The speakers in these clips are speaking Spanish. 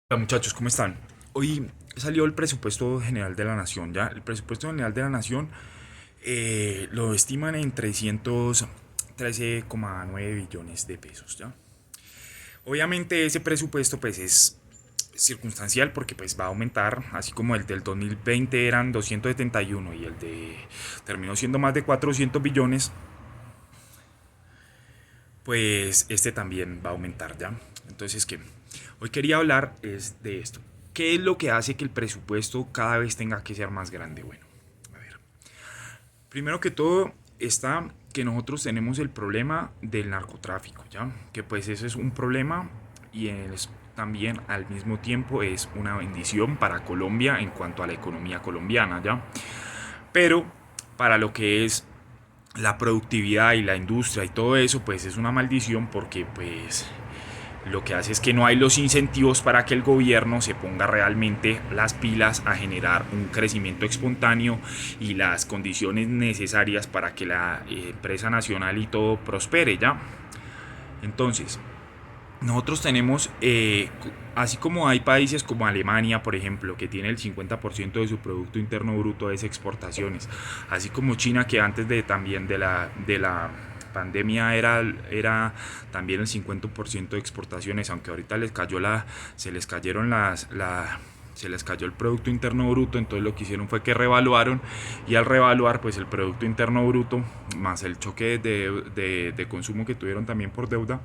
Hola muchachos, ¿cómo están? Hoy salió el presupuesto general de la nación, ¿ya? El presupuesto general de la nación lo estiman en 313,9 billones de pesos, ¿ya? Obviamente ese presupuesto pues es circunstancial porque pues va a aumentar, así como el del 2020 eran 271 y el de terminó siendo más de 400 billones, pues este también va a aumentar, ¿ya? Entonces, ¿qué? Hoy quería hablar es de esto. ¿Qué es lo que hace que el presupuesto cada vez tenga que ser más grande? Bueno, a ver. Primero que todo está que nosotros tenemos el problema del narcotráfico, ¿ya? Que pues ese es un problema y es también al mismo tiempo es una bendición para Colombia en cuanto a la economía colombiana, ¿ya? Pero para lo que es la productividad y la industria y todo eso, pues es una maldición porque pues lo que hace es que no hay los incentivos para que el gobierno se ponga realmente las pilas a generar un crecimiento espontáneo y las condiciones necesarias para que la empresa nacional y todo prospere, ¿ya? Entonces, nosotros tenemos, así como hay países como Alemania, por ejemplo, que tiene el 50% de su Producto Interno Bruto es exportaciones, así como China, que antes de también de la pandemia era también el 50% de exportaciones, aunque ahorita se les cayeron se les cayó el Producto Interno Bruto, entonces lo que hicieron fue que revaluaron y al revaluar pues el Producto Interno Bruto más el choque de consumo que tuvieron también por deuda,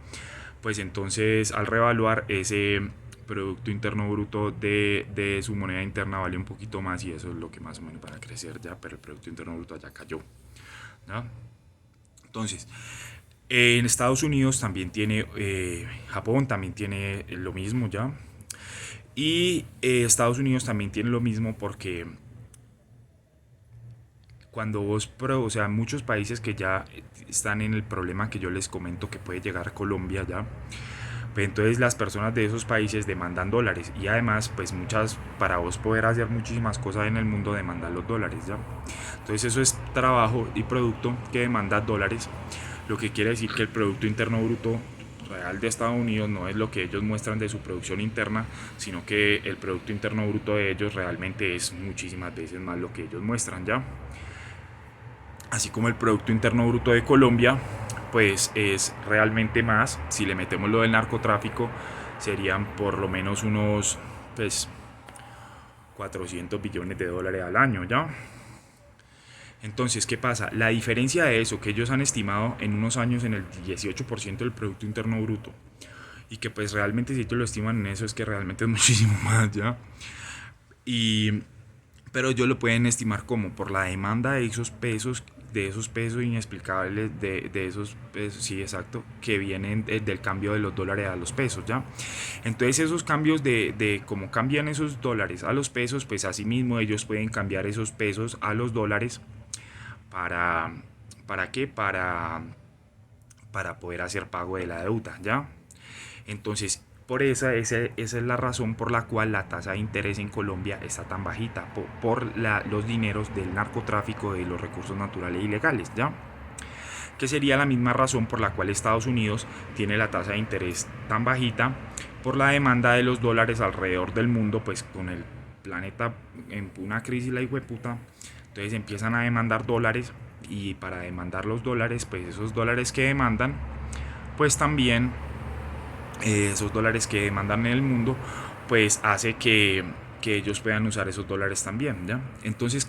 pues entonces al revaluar ese Producto Interno Bruto de su moneda interna vale un poquito más y eso es lo que más o menos va a crecer ya, pero el Producto Interno Bruto ya cayó, ¿no? Entonces, en Estados Unidos también tiene, Japón también tiene lo mismo ya, y Estados Unidos también tiene lo mismo porque cuando o sea, muchos países que ya están en el problema que yo les comento que puede llegar a Colombia ya, pues entonces las personas de esos países demandan dólares y además pues muchas, para vos poder hacer muchísimas cosas en el mundo demandan los dólares, ¿ya? Entonces eso es trabajo y producto que demanda dólares, lo que quiere decir que el Producto Interno Bruto real de Estados Unidos no es lo que ellos muestran de su producción interna, sino que el Producto Interno Bruto de ellos realmente es muchísimas veces más lo que ellos muestran, ¿ya? Así como el Producto Interno Bruto de Colombia, pues es realmente más. Si le metemos lo del narcotráfico, serían por lo menos unos pues, 400 billones de dólares al año, ¿ya? Entonces, ¿qué pasa? La diferencia de eso, que ellos han estimado en unos años en el 18% del Producto Interno Bruto, y que pues realmente si ellos lo estiman en eso es que realmente es muchísimo más, ¿ya? Y pero ellos lo pueden estimar como por la demanda de esos pesos inexplicables, de esos pesos, sí, exacto, que vienen del cambio de los dólares a los pesos, ¿ya? Entonces esos cambios de cómo cambian esos dólares a los pesos, pues asimismo ellos pueden cambiar esos pesos a los dólares para, ¿para qué? Para poder hacer pago de la deuda, ¿ya? Entonces, esa es la razón por la cual la tasa de interés en Colombia está tan bajita, los dineros del narcotráfico de los recursos naturales ilegales, ¿ya? Que sería la misma razón por la cual Estados Unidos tiene la tasa de interés tan bajita por la demanda de los dólares alrededor del mundo, pues con el planeta en una crisis la hijueputa, entonces empiezan a demandar dólares y para demandar los dólares, pues esos dólares que demandan, pues también esos dólares que demandan en el mundo, pues hace que ellos puedan usar esos dólares también, ¿ya? Entonces,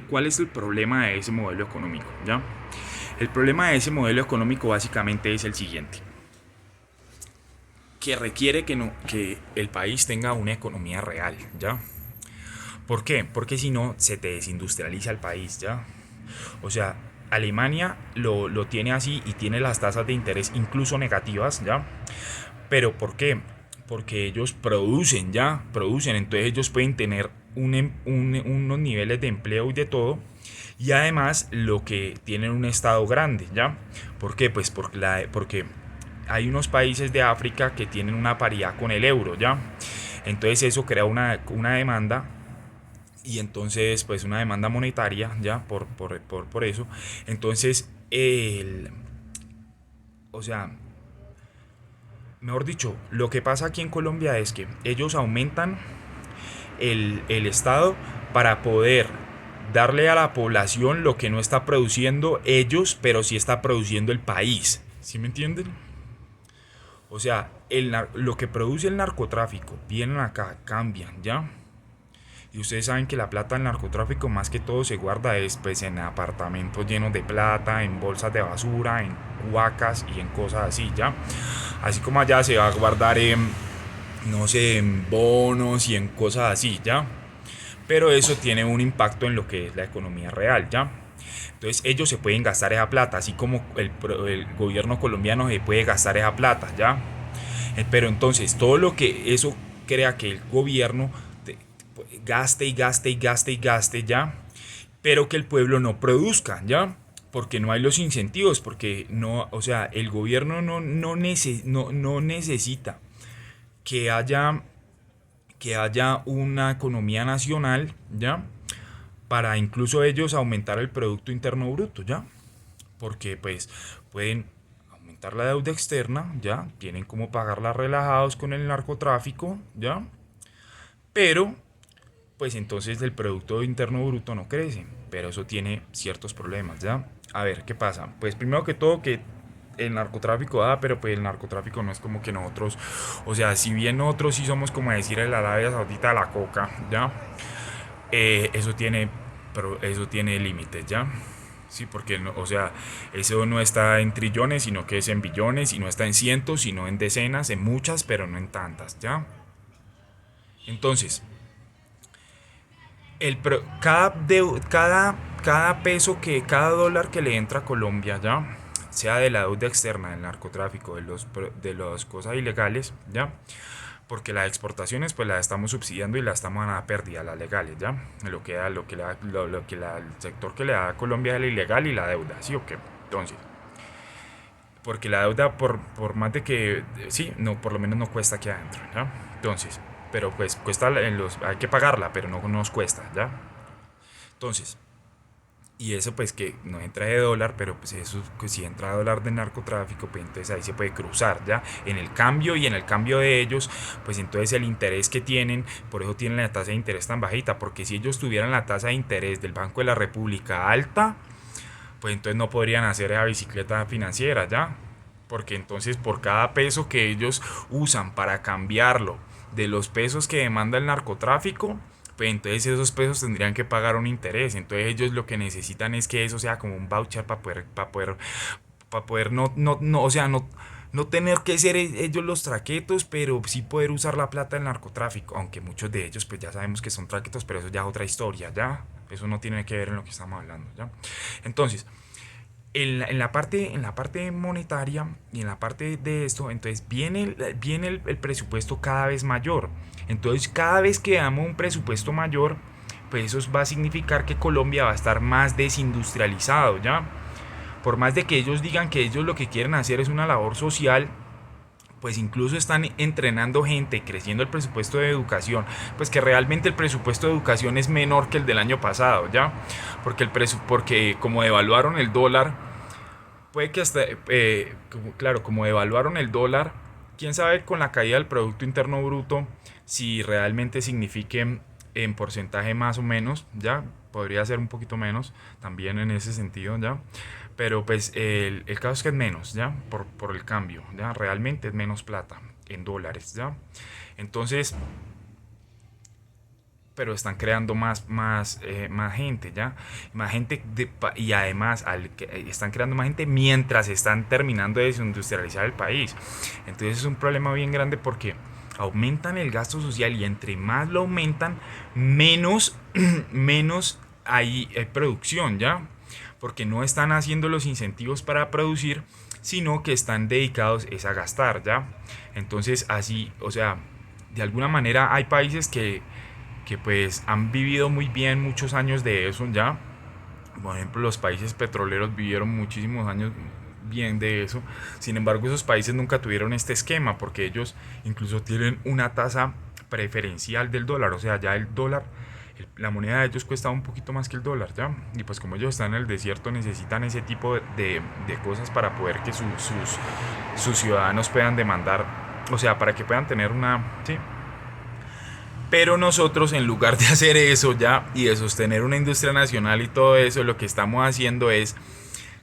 ¿cuál es el problema de ese modelo económico, ¿ya? El problema de ese modelo económico básicamente es el siguiente, que requiere que, no, que el país tenga una economía real, ¿ya? ¿Por qué? Porque si no, se te desindustrializa el país, ¿ya? O sea, Alemania lo tiene así y tiene las tasas de interés incluso negativas, ¿ya? Pero ¿por qué? Porque ellos producen ya, producen, entonces ellos pueden tener unos niveles de empleo y de todo. Y además lo que tienen un estado grande, ¿ya? ¿Por qué? Pues porque hay unos países de África que tienen una paridad con el euro, ¿ya? Entonces eso crea una demanda y entonces pues una demanda monetaria, ¿ya? Por eso. Entonces, o sea, mejor dicho, lo que pasa aquí en Colombia es que ellos aumentan el Estado para poder darle a la población lo que no está produciendo ellos, pero sí está produciendo el país. ¿Sí me entienden? O sea, lo que produce el narcotráfico, vienen acá, cambian, ¿ya? Y ustedes saben que la plata del narcotráfico más que todo se guarda es pues en apartamentos llenos de plata, en bolsas de basura, en huacas y en cosas así, ¿ya? Así como allá se va a guardar en, no sé, en bonos y en cosas así, ¿ya? Pero eso tiene un impacto en lo que es la economía real, ¿ya? Entonces ellos se pueden gastar esa plata, así como el gobierno colombiano se puede gastar esa plata, ¿ya? Pero entonces todo lo que eso crea que el gobierno gaste y gaste y gaste y gaste, ¿ya? Pero que el pueblo no produzca, ¿ya? Porque no hay los incentivos, porque no, o sea, el gobierno no necesita que haya una economía nacional, ¿ya? Para incluso ellos aumentar el Producto Interno Bruto, ¿ya? Porque pues pueden aumentar la deuda externa, ¿ya? Tienen como pagarla relajados con el narcotráfico, ¿ya? Pero pues entonces el Producto Interno Bruto no crece, pero eso tiene ciertos problemas, ¿ya? A ver, ¿qué pasa? Pues primero que todo que el narcotráfico da, pero pues el narcotráfico no es como que nosotros, o sea, si bien nosotros sí somos como decir el Arabia Saudita de la coca, ¿ya? Eso tiene, pero eso tiene límites, ¿ya? Sí, porque, no, o sea, eso no está en trillones, sino que es en billones, y no está en cientos, sino en decenas, en muchas, pero no en tantas, ¿ya? Entonces, cada peso cada dólar que le entra a Colombia, ¿ya? Sea de la deuda externa, del narcotráfico, de las cosas ilegales, ¿ya? Porque las exportaciones pues las estamos subsidiando y las estamos a pérdida, las legales, ¿ya? El sector que le da a Colombia es el ilegal y la deuda, ¿sí o qué? Entonces, porque la deuda por más de que, sí, no, por lo menos no cuesta aquí adentro, ¿ya? Entonces, pero pues cuesta hay que pagarla, pero no nos cuesta, ¿ya? Entonces, y eso pues que no entra de dólar, pero pues eso pues, si entra de dólar de narcotráfico, pues entonces ahí se puede cruzar, ¿ya? En el cambio y en el cambio de ellos, pues entonces el interés que tienen, por eso tienen la tasa de interés tan bajita, porque si ellos tuvieran la tasa de interés del Banco de la República alta, pues entonces no podrían hacer esa bicicleta financiera, ¿ya? Porque entonces por cada peso que ellos usan para cambiarlo de los pesos que demanda el narcotráfico, pues entonces esos pesos tendrían que pagar un interés. Entonces ellos lo que necesitan es que eso sea como un voucher para poder no, o sea, no tener que ser ellos los traquetos, pero sí poder usar la plata del narcotráfico. Aunque muchos de ellos, pues ya sabemos que son traquetos, pero eso ya es otra historia, ¿ya? Eso no tiene que ver en lo que estamos hablando, ¿ya? Entonces, en la parte monetaria y en la parte de esto, entonces viene el presupuesto cada vez mayor. Entonces, cada vez que damos un presupuesto mayor, pues eso va a significar que Colombia va a estar más desindustrializado, ¿ya? Por más de que ellos digan que ellos lo que quieren hacer es una labor social, pues incluso están entrenando gente, creciendo el presupuesto de educación, pues que realmente el presupuesto de educación es menor que el del año pasado, ¿ya? Porque como devaluaron el dólar, puede que hasta, claro, como devaluaron el dólar, quién sabe con la caída del Producto Interno Bruto si realmente signifique en porcentaje más o menos, ¿ya? Podría ser un poquito menos también en ese sentido, ¿ya? Pero pues el caso es que es menos, ¿ya? Por el cambio, ¿ya? Realmente es menos plata en dólares, ¿ya? Entonces, pero están creando más gente, ¿ya? Más gente y además están creando más gente mientras están terminando de desindustrializar el país. Entonces es un problema bien grande porque aumentan el gasto social y entre más lo aumentan, menos, menos hay producción, ¿ya? Porque no están haciendo los incentivos para producir, sino que están dedicados es a gastar, ¿ya? Entonces así, o sea, de alguna manera hay países que pues han vivido muy bien muchos años de eso ya. Por ejemplo, los países petroleros vivieron muchísimos años bien de eso. Sin embargo, esos países nunca tuvieron este esquema porque ellos incluso tienen una tasa preferencial del dólar. O sea, ya el dólar, la moneda de ellos cuesta un poquito más que el dólar, ¿ya? Y pues como ellos están en el desierto necesitan ese tipo de cosas para poder que sus ciudadanos puedan demandar o sea, para que puedan tener una, sí. Pero nosotros, en lugar de hacer eso ya y de sostener una industria nacional y todo eso, lo que estamos haciendo es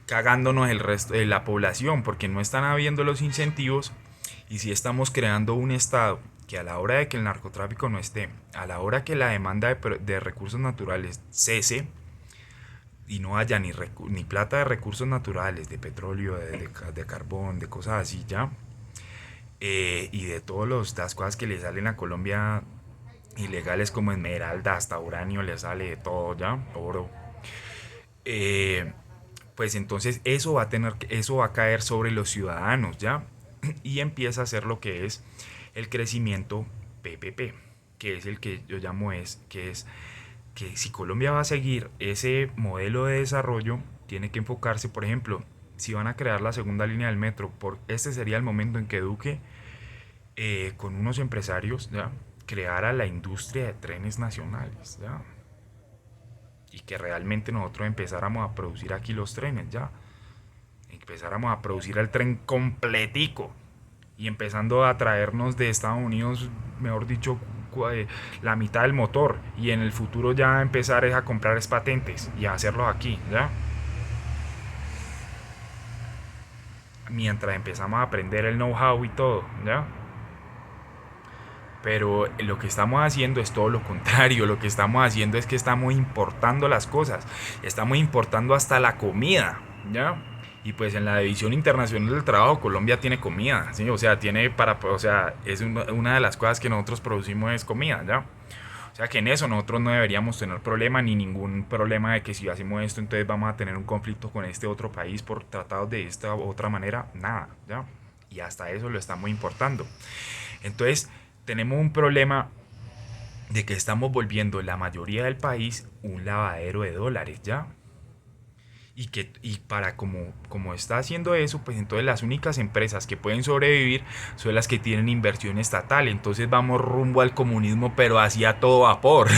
cagándonos el resto de la población, porque no están habiendo los incentivos. Y si estamos creando un estado que, a la hora de que el narcotráfico no esté, a la hora que la demanda de recursos naturales cese y no haya ni plata de recursos naturales, de petróleo, de carbón, de cosas así ya, y de todas las cosas que le salen a Colombia ilegales, como esmeralda, hasta uranio le sale, de todo ya, oro, eh, pues entonces eso va a caer sobre los ciudadanos ya, y empieza a ser lo que es el crecimiento PPP, que es el que yo llamo que es que si Colombia va a seguir ese modelo de desarrollo, tiene que enfocarse, por ejemplo, si van a crear la segunda línea del metro, este sería el momento en que Duque, con unos empresarios, ¿ya?, creara la industria de trenes nacionales, ¿ya?, y que realmente nosotros empezáramos a producir aquí los trenes, ¿ya?, empezáramos a producir el tren completico y empezando a traernos de Estados Unidos, mejor dicho, la mitad del motor, y en el futuro ya empezar a comprar patentes y a hacerlos aquí, ¿ya? Mientras empezamos a aprender el know-how y todo, ¿ya? Pero lo que estamos haciendo es todo lo contrario. Lo que estamos haciendo es que estamos importando las cosas. Estamos importando hasta la comida, ¿ya? Y pues en la División Internacional del Trabajo Colombia tiene comida, ¿sí? O sea, o sea, es una de las cosas que nosotros producimos es comida, ¿ya? O sea que en eso nosotros no deberíamos tener problema, ni ningún problema de que si hacemos esto entonces vamos a tener un conflicto con este otro país por tratados de esta u otra manera, nada, ¿ya? Y hasta eso lo estamos importando. Entonces tenemos un problema de que estamos volviendo la mayoría del país un lavadero de dólares, ¿ya? Y para como está haciendo eso, pues entonces las únicas empresas que pueden sobrevivir son las que tienen inversión estatal. Entonces vamos rumbo al comunismo, pero hacia todo vapor,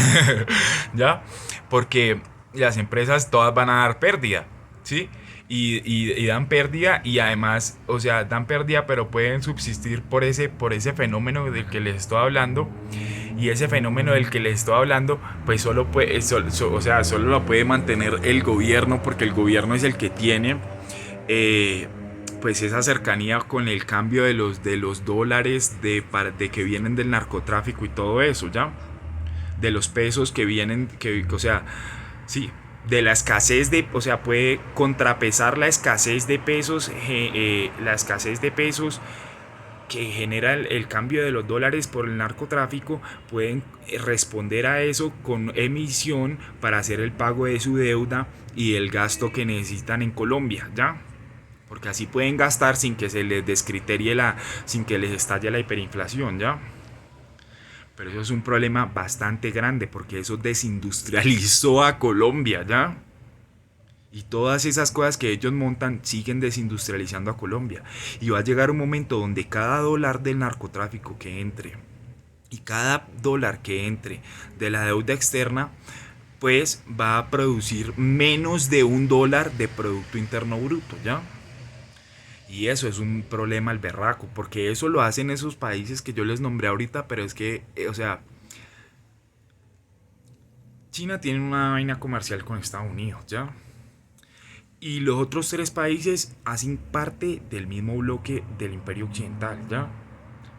¿ya? Porque las empresas todas van a dar pérdida, ¿sí? Y dan pérdida, y además, o sea, dan pérdida, pero pueden subsistir por ese fenómeno del que les estoy hablando. Y ese fenómeno del que les estoy hablando, pues o sea, solo lo puede mantener el gobierno, porque el gobierno es el que tiene, eh, pues esa cercanía con el cambio de los dólares de que vienen del narcotráfico y todo eso, ¿ya? De los pesos que vienen, o sea, sí, de la escasez o sea, puede contrapesar la escasez de pesos, que genera el cambio de los dólares por el narcotráfico. Pueden responder a eso con emisión para hacer el pago de su deuda y el gasto que necesitan en Colombia, ¿ya? Porque así pueden gastar sin que se les descriterie sin que les estalle la hiperinflación, ¿ya? Pero eso es un problema bastante grande, porque eso desindustrializó a Colombia, ¿ya? Y todas esas cosas que ellos montan siguen desindustrializando a Colombia. Y va a llegar un momento donde cada dólar del narcotráfico que entre y cada dólar que entre de la deuda externa, pues va a producir menos de $1 de Producto Interno Bruto, ¿ya? Y eso es un problema al berraco, porque eso lo hacen esos países que yo les nombré ahorita, pero es que, o sea, China tiene una vaina comercial con Estados Unidos, ¿ya? Y los otros tres países hacen parte del mismo bloque del Imperio Occidental, ¿ya?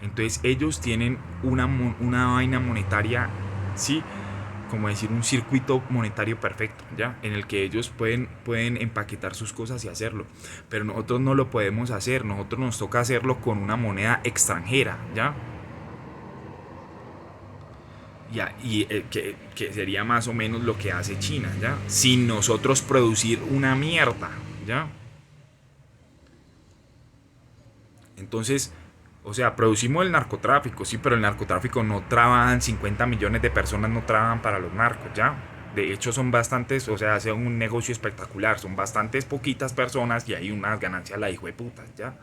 Entonces ellos tienen una vaina monetaria, ¿sí? Como decir, un circuito monetario perfecto, ¿ya? En el que ellos pueden empaquetar sus cosas y hacerlo. Pero nosotros no lo podemos hacer, nosotros nos toca hacerlo con una moneda extranjera, ¿ya? Ya, y que sería más o menos lo que hace China, ¿ya? Sin nosotros producir una mierda, ¿ya? Entonces, o sea, producimos el narcotráfico, sí, pero el narcotráfico no trabajan, 50 millones de personas no trabajan para los narcos, ¿ya? De hecho son bastantes, o sea, hace un negocio espectacular, son bastantes poquitas personas y hay unas ganancias la hijo de putas, ¿ya?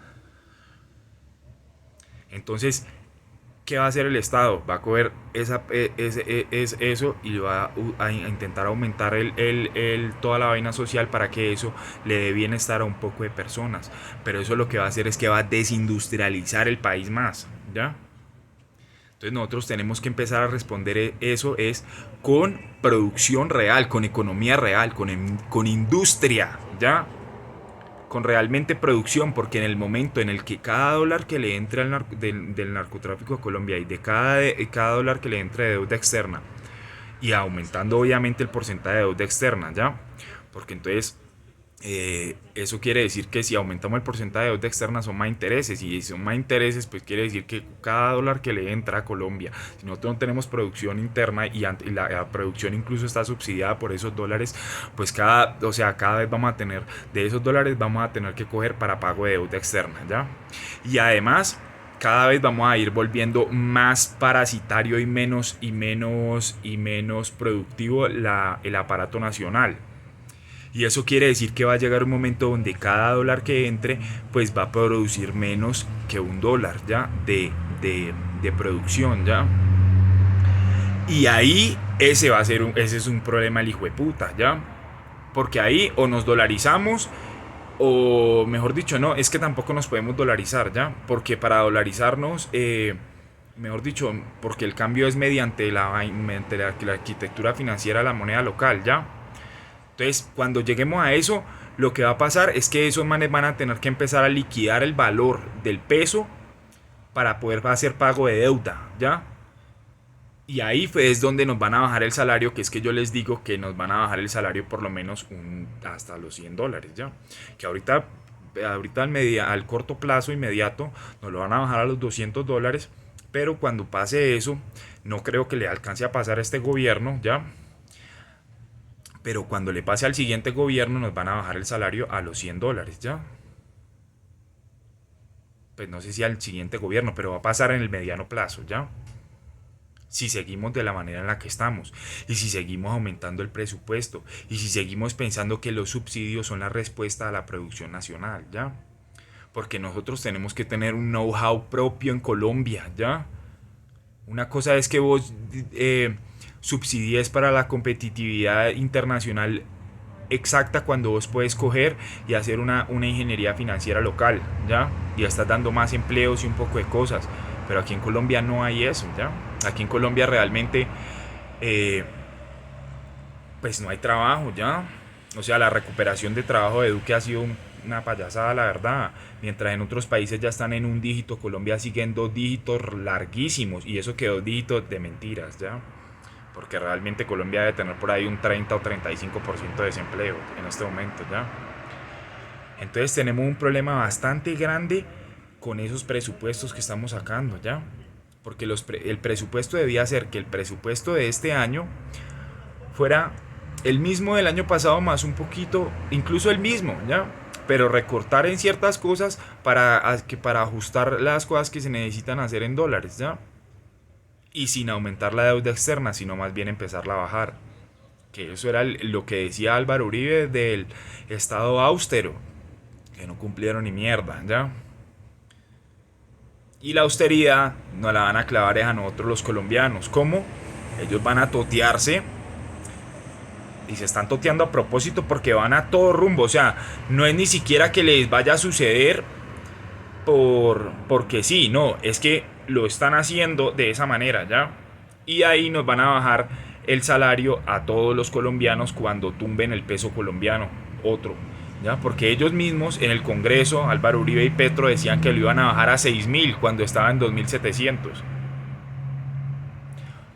Entonces, ¿qué va a hacer el Estado? Va a coger eso y va a intentar aumentar toda la vaina social para que eso le dé bienestar a un poco de personas. Pero eso lo que va a hacer es que va a desindustrializar el país más, ¿ya? Entonces nosotros tenemos que empezar a responder eso es con producción real, con economía real, con industria, ¿ya? Con realmente producción, porque en el momento en el que cada dólar que le entre del narcotráfico a Colombia y de cada dólar que le entre de deuda externa, y aumentando obviamente el porcentaje de deuda externa, ¿ya? Porque entonces eso quiere decir que si aumentamos el porcentaje de deuda externa son más intereses, y si son más intereses pues quiere decir que cada dólar que le entra a Colombia, si nosotros no tenemos producción interna y la producción incluso está subsidiada por esos dólares, pues cada vez vamos a tener, de esos dólares vamos a tener que coger para pago de deuda externa, ¿ya? Y además cada vez vamos a ir volviendo más parasitario y menos productivo el aparato nacional. Y eso quiere decir que va a llegar un momento donde cada dólar que entre pues va a producir menos que un dólar, ¿ya? De producción, ¿ya? Y ahí ese es un problema el hijo de puta, ¿ya? Porque ahí o nos dolarizamos o mejor dicho, no, es que tampoco nos podemos dolarizar, ¿ya? Porque para dolarizarnos, mejor dicho, porque el cambio es mediante la arquitectura financiera de la moneda local, ¿ya? Entonces, cuando lleguemos a eso, lo que va a pasar es que esos manes van a tener que empezar a liquidar el valor del peso para poder hacer pago de deuda, ¿ya? Y ahí es donde nos van a bajar el salario, que es que yo les digo que nos van a bajar el salario por lo menos hasta los $100, ¿ya? Que ahorita al corto plazo inmediato nos lo van a bajar a los $200, pero cuando pase eso, no creo que le alcance a pasar a este gobierno, ¿ya? Pero cuando le pase al siguiente gobierno nos van a bajar el salario a los $100, ¿ya? Pues no sé si al siguiente gobierno, pero va a pasar en el mediano plazo, ¿ya? Si seguimos de la manera en la que estamos, y si seguimos aumentando el presupuesto, y si seguimos pensando que los subsidios son la respuesta a la producción nacional, ¿ya? Porque nosotros tenemos que tener un know-how propio en Colombia, ¿ya? Una cosa es que vos subsidies para la competitividad internacional exacta cuando vos puedes coger y hacer una ingeniería financiera local, ¿ya? Y estás dando más empleos y un poco de cosas. Pero aquí en Colombia no hay eso, ¿ya? Aquí en Colombia realmente pues no hay trabajo, ¿ya? O sea, la recuperación de trabajo de Duque ha sido una payasada, la verdad. Mientras en otros países ya están en un dígito, Colombia sigue en 2 dígitos larguísimos. Y eso que 2 dígitos de mentiras, ¿ya? Porque realmente Colombia debe tener por ahí un 30 o 35% de desempleo en este momento, ¿ya? Entonces tenemos un problema bastante grande con esos presupuestos que estamos sacando, ¿ya? Porque el presupuesto debía ser que el presupuesto de este año fuera el mismo del año pasado más un poquito, incluso el mismo, ¿ya? Pero recortar en ciertas cosas para ajustar las cosas que se necesitan hacer en dólares, ¿ya? Y sin aumentar la deuda externa, sino más bien empezarla a bajar. Que eso era lo que decía Álvaro Uribe del estado austero, que no cumplieron ni mierda, ¿ya? Y la austeridad no la van a clavar a nosotros los colombianos. ¿Cómo? Ellos van a totearse y se están toteando a propósito porque van a todo rumbo. O sea, no es ni siquiera que les vaya a suceder porque sí, no, es que lo están haciendo de esa manera, ¿ya? Y ahí nos van a bajar el salario a todos los colombianos cuando tumben el peso colombiano, otro, ¿ya? Porque ellos mismos en el Congreso, Álvaro Uribe y Petro decían que lo iban a bajar a 6.000 cuando estaba en 2.700.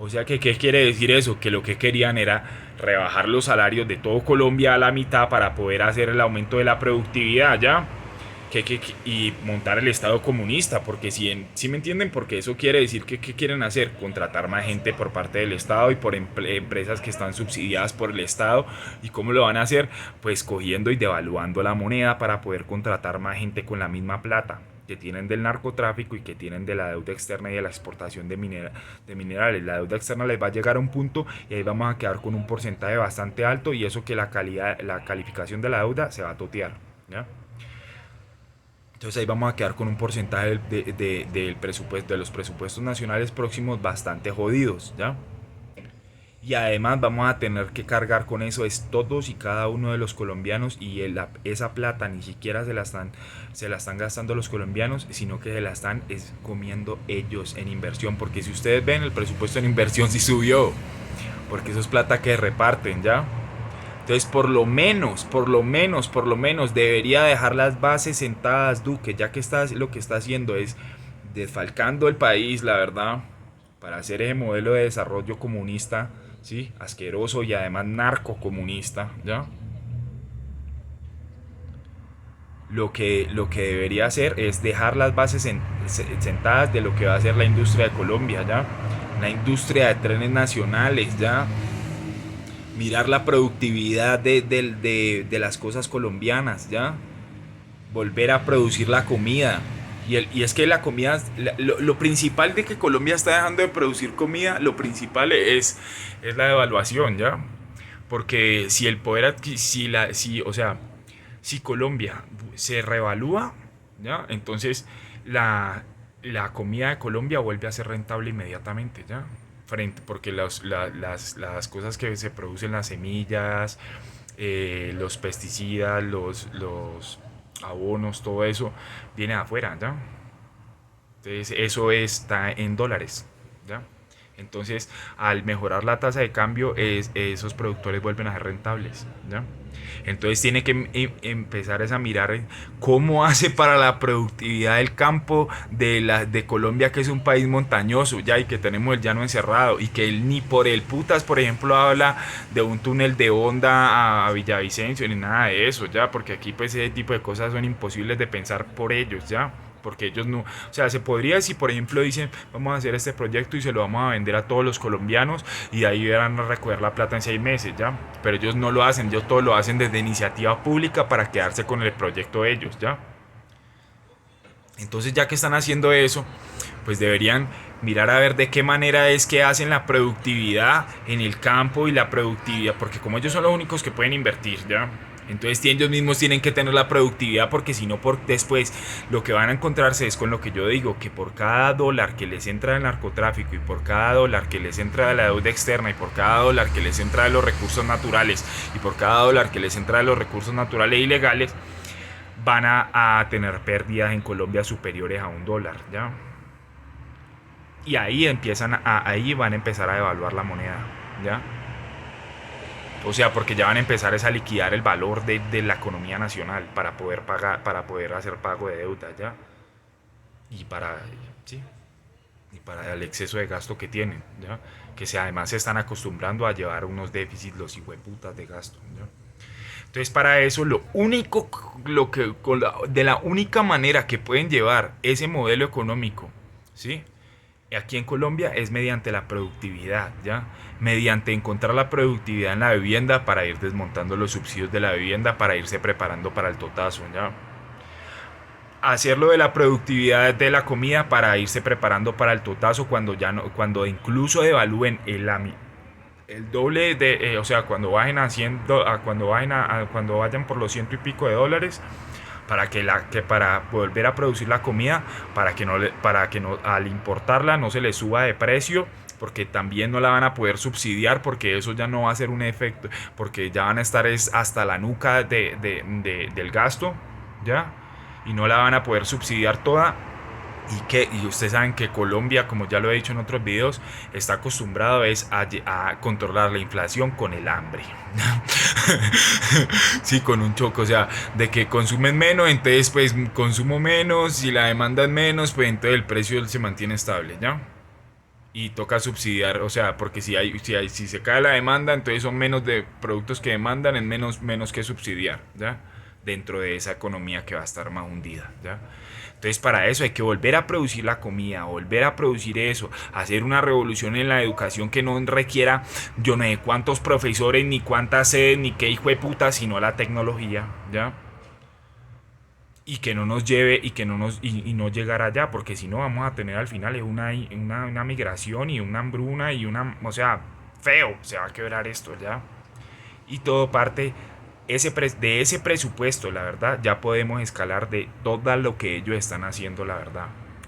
O sea que, ¿qué quiere decir eso? Que lo que querían era rebajar los salarios de todo Colombia a la mitad para poder hacer el aumento de la productividad, ¿ya? Y montar el Estado comunista, porque si me entienden, porque eso quiere decir que ¿qué quieren hacer? Contratar más gente por parte del Estado y por empresas que están subsidiadas por el Estado. ¿Y cómo lo van a hacer? Pues cogiendo y devaluando la moneda para poder contratar más gente con la misma plata que tienen del narcotráfico y que tienen de la deuda externa y de la exportación de minerales. La deuda externa les va a llegar a un punto y ahí vamos a quedar con un porcentaje bastante alto, y eso que la calificación de la deuda se va a totear, ¿ya? Entonces ahí vamos a quedar con un porcentaje del presupuesto, de los presupuestos nacionales próximos bastante jodidos, ¿ya? Y además vamos a tener que cargar con eso es todos y cada uno de los colombianos y esa plata ni siquiera se la están gastando los colombianos, sino que se la están comiendo ellos en inversión. Porque si ustedes ven el presupuesto en inversión sí subió, porque eso es plata que reparten, ¿ya? Entonces, por lo menos debería dejar las bases sentadas Duque, ya que lo que está haciendo es desfalcando el país, la verdad, para hacer ese modelo de desarrollo comunista, ¿sí? Asqueroso y además narcocomunista, ¿ya? Lo que debería hacer es dejar las bases sentadas de lo que va a ser la industria de Colombia, ¿ya? La industria de trenes nacionales, ¿ya? Mirar la productividad de las cosas colombianas, ¿ya? Volver a producir la comida. Y es que la comida, lo principal de que Colombia está dejando de producir comida, lo principal es la devaluación, ¿ya? Porque si el poder o sea, si Colombia se revalúa, ¿ya? Entonces la comida de Colombia vuelve a ser rentable inmediatamente, ¿ya? Porque las cosas que se producen, las semillas, los pesticidas, los abonos, todo eso viene de afuera, ¿ya? Entonces eso está en dólares, ¿ya? Entonces, al mejorar la tasa de cambio, esos productores vuelven a ser rentables, ¿ya? Entonces tiene que empezar a mirar cómo hace para la productividad del campo de Colombia, que es un país montañoso, ya, y que tenemos el llano encerrado, y que él ni por el putas, por ejemplo, habla de un túnel de Honda a Villavicencio, ni nada de eso, ya, porque aquí pues ese tipo de cosas son imposibles de pensar por ellos, ya. Porque ellos no, o sea, se podría si por ejemplo dicen vamos a hacer este proyecto y se lo vamos a vender a todos los colombianos y de ahí van a recoger la plata en 6 meses, ¿ya? Pero ellos no lo hacen, ellos todo lo hacen desde iniciativa pública para quedarse con el proyecto de ellos, ¿ya? Entonces ya que están haciendo eso, pues deberían mirar a ver de qué manera es que hacen la productividad en el campo y la productividad, porque como ellos son los únicos que pueden invertir, ¿ya? Entonces ellos mismos tienen que tener la productividad porque si no después lo que van a encontrarse es con lo que yo digo, que por cada dólar que les entra del narcotráfico y por cada dólar que les entra de la deuda externa y por cada dólar que les entra de los recursos naturales y por cada dólar que les entra de los recursos naturales e ilegales, van a tener pérdidas en Colombia superiores a $1, ¿ya? Y ahí van a empezar a devaluar la moneda, ¿ya? O sea, porque ya van a empezar a liquidar el valor de la economía nacional para poder pagar, para poder hacer pago de deuda, ¿ya? Y para, sí, y para el exceso de gasto que tienen, ¿ya? Además se están acostumbrando a llevar unos déficits los hijueputas de gasto, ¿ya? Entonces para eso de la única manera que pueden llevar ese modelo económico, ¿sí? Aquí en Colombia es mediante la productividad, ¿ya? Mediante encontrar la productividad en la vivienda para ir desmontando los subsidios de la vivienda para irse preparando para el totazo, ¿ya? Hacerlo de la productividad de la comida para irse preparando para el totazo cuando incluso devalúen el doble o sea, cuando bajen cuando vayan por los ciento y pico de dólares para volver a producir la comida para que no, al importarla no se le suba de precio, porque también no la van a poder subsidiar porque eso ya no va a ser un efecto, porque ya van a estar hasta la nuca del gasto, ¿ya? Y no la van a poder subsidiar toda. Y ustedes saben que Colombia, como ya lo he dicho en otros videos, está acostumbrado a controlar la inflación con el hambre. Sí, con un choque, o sea, de que consumen menos, entonces pues consumo menos, si la demanda es menos, pues entonces el precio se mantiene estable, ¿ya? Y toca subsidiar, o sea, porque si se cae la demanda, entonces son menos de productos que demandan, en menos que subsidiar, ¿ya? Dentro de esa economía que va a estar más hundida, ¿ya? Entonces para eso hay que volver a producir la comida, volver a producir eso, hacer una revolución en la educación que no requiera yo no sé cuántos profesores, ni cuántas sedes, ni qué hijo de puta, sino la tecnología, ¿ya? Y que no nos lleve y no llegar allá, porque si no vamos a tener al final una migración y una hambruna o sea, feo, se va a quebrar esto, ¿ya? Y todo parte de ese presupuesto, la verdad, ya podemos escalar de todo lo que ellos están haciendo, la verdad.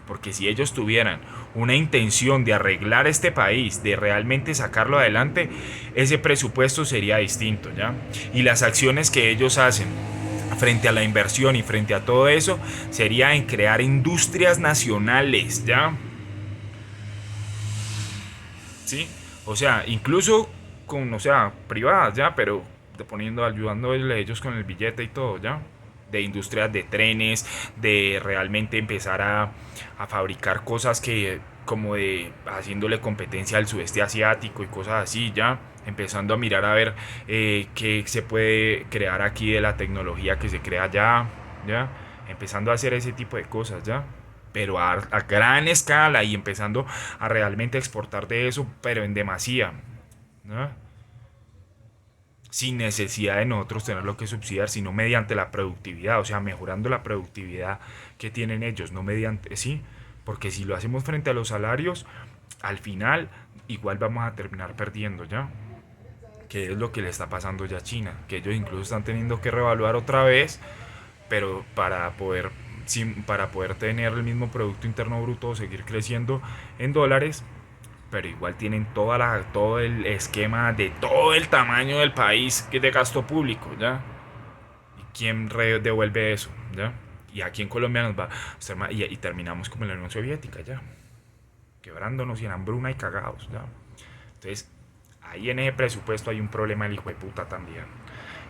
Porque si ellos tuvieran una intención de arreglar este país, de realmente sacarlo adelante, ese presupuesto sería distinto, ¿ya? Y las acciones que ellos hacen frente a la inversión y frente a todo eso sería en crear industrias nacionales, ¿ya? ¿Sí? O sea, incluso con, o sea, privadas, ¿ya? Pero poniendo, ayudando ellos con el billete y todo, ¿ya? De industrias de trenes, de realmente empezar a fabricar cosas que, como de, haciéndole competencia al sudeste asiático y cosas así, ¿ya? Empezando a mirar a ver qué se puede crear aquí de la tecnología que se crea allá, ¿ya? Empezando a hacer ese tipo de cosas, ¿ya? Pero a gran escala y empezando a realmente exportar de eso, pero en demasía, ¿no? Sin necesidad de nosotros tenerlo que subsidiar, sino mediante la productividad, o sea, mejorando la productividad que tienen ellos, no mediante, sí, porque si lo hacemos frente a los salarios, al final igual vamos a terminar perdiendo, ¿ya? Que es lo que le está pasando ya a China, que ellos incluso están teniendo que revaluar otra vez, pero para poder tener el mismo Producto Interno Bruto o seguir creciendo en dólares, pero igual tienen todo el esquema de todo el tamaño del país que es de gasto público, ¿ya? ¿Y quién devuelve eso, ¿ya? Y aquí en Colombia nos va a ser y terminamos como en la Unión Soviética, ¿ya? Quebrándonos y en hambruna y cagados, ¿ya? Entonces, ahí en ese presupuesto hay un problema el hijo de puta también.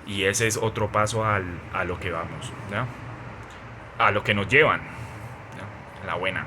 Y ese es otro paso a lo que vamos, ¿ya? A lo que nos llevan, ¿ya? La buena.